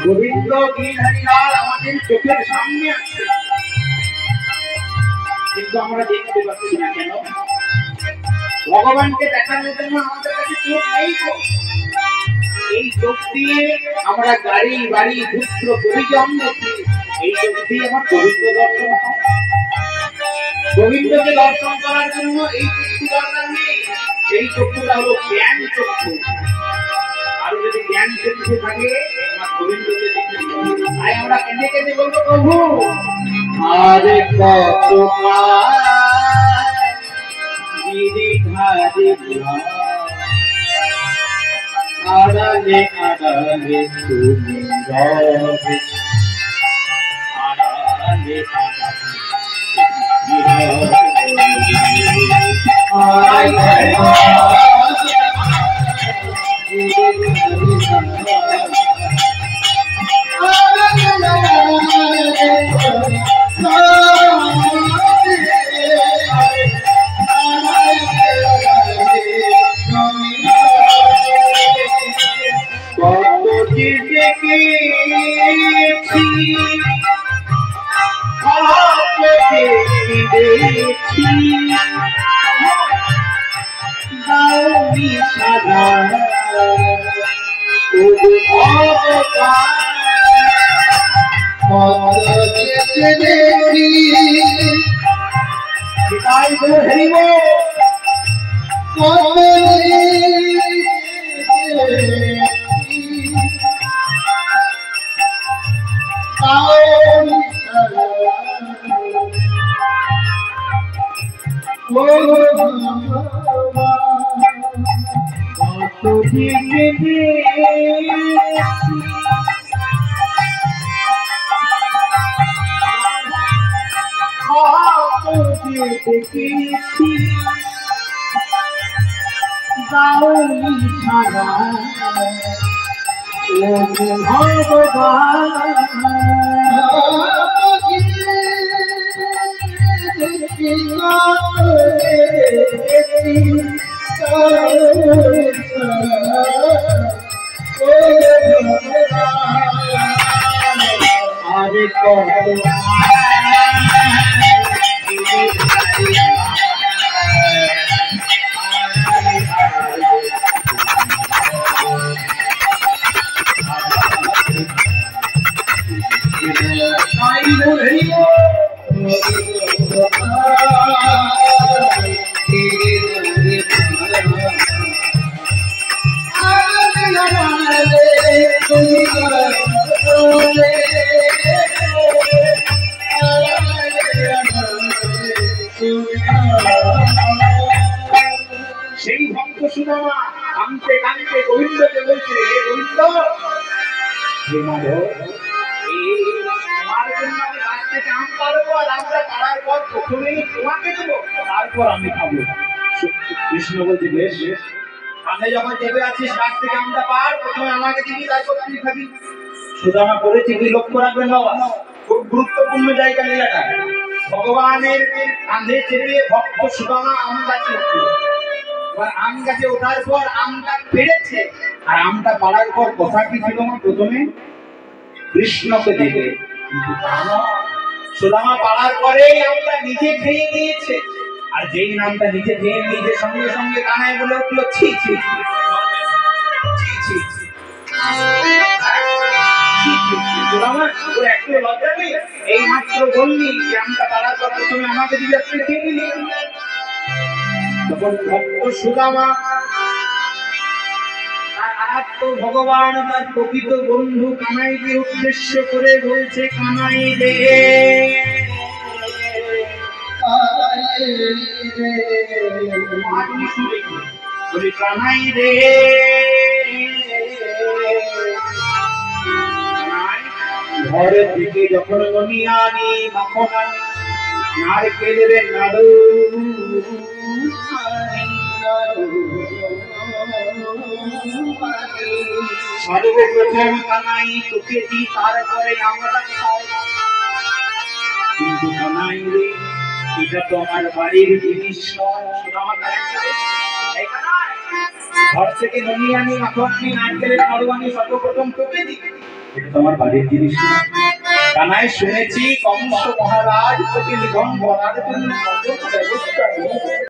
গোবিন্দ গিরিধারীলাল আমাদের চোখের সামনে আছে, কিন্তু আমরা দেখতে পাচ্ছি না কেন? ভগবানকে দেখানোর জন্য আমাদের কাছে চোখ নেই তো। এই চোখ দিয়ে আমরা গাড়ি বাড়ি পুত্র পরিজন দেখি, এই চোখ দিয়ে আমার গোবিন্দ দর্শন হয়। গোবিন্দকে দর্শন করার জন্য এই চক্ষু দরকার নেই, সেই চক্ষুটা হলো জ্ঞান চক্ষু। আর যদি জ্ঞান চক্ষু থাকে আমার গোবিন্দকে দেখতে, তাই আমরা কেঁদে কেঁদে বলবো, প্রভু আরে কত আড়ালে আড়ালে তুমি রবে, আড়ালে সেই ভক্ত সুদামা কাঁদতে কাঁদতে গোবিন্দকে বলছে, হে গোবিন্দ, হে মাধব, তোমার জন্য আমি গাছ থেকে আম পারবো, আর আমরা পাড়ার পর প্রথমেই তোমাকে দেবো, তারপর আমি খাবো। কৃষ্ণ বলছে, বেশ, সামনে যখন চেপে আছিস গাছ থেকে আমটা পার, প্রথমে আমাকে দিবি, তারপর তুই খাবি। সুদামা করেছে কি লক্ষ্য রাখবেন বাবা, খুব গুরুত্বপূর্ণ জায়গা লীলাটা। ভগবানের কাঁধে চেপে ভক্ত সুদামা আম গাছে উঠল। এবার আম গাছে ওঠার পর আমটা পেড়েছে, আর আমটা পাড়ার পর কথা কি ছিল না, প্রথমে কৃষ্ণকে দেবে। সুদামা পাড়ার পরেই আমটা নিজে খেয়ে নিয়েছে, আর যেই নামটা নিজে খেয়ে নিজে সঙ্গে সঙ্গে কানায় বলে উঠলো, ছি ছি ছি ছি ছি। একটু লজ্জা নেই? এই মাত্র বললি যে আমটা পাড়ার পর প্রথমে আমাকে দিবি, খেয়ে নিলি। তখন ভক্ত সুদামা আর তো ভগবান তার প্রকৃত বন্ধু কানাইকে উদ্দেশ্য করে বলছে, কানাই রে, কানাই রে, ঘর থেকে যখন ননিয়ানি মাখন আনি নারকেলের নাড়ু সর্বপ্রথম কানাই তোকে দি, তারপরে আমরা খাই। কিন্তু কানাই রে, এটা তো আমার বাড়ির জিনিস নয়। শোনো আমার কানেক্টটা। এই কানাই, ঘর থেকে ননিয়ানি মাখন আনি নারকেলের নাড়ু আনি সর্বপ্রথম তোকে দি, এটা তো আমার বাড়ির জিনিস নয়। কানাই, শুনেছি কংস মহারাজ তোকে নিধন করার জন্য ব্যবস্থা নিয়েছে।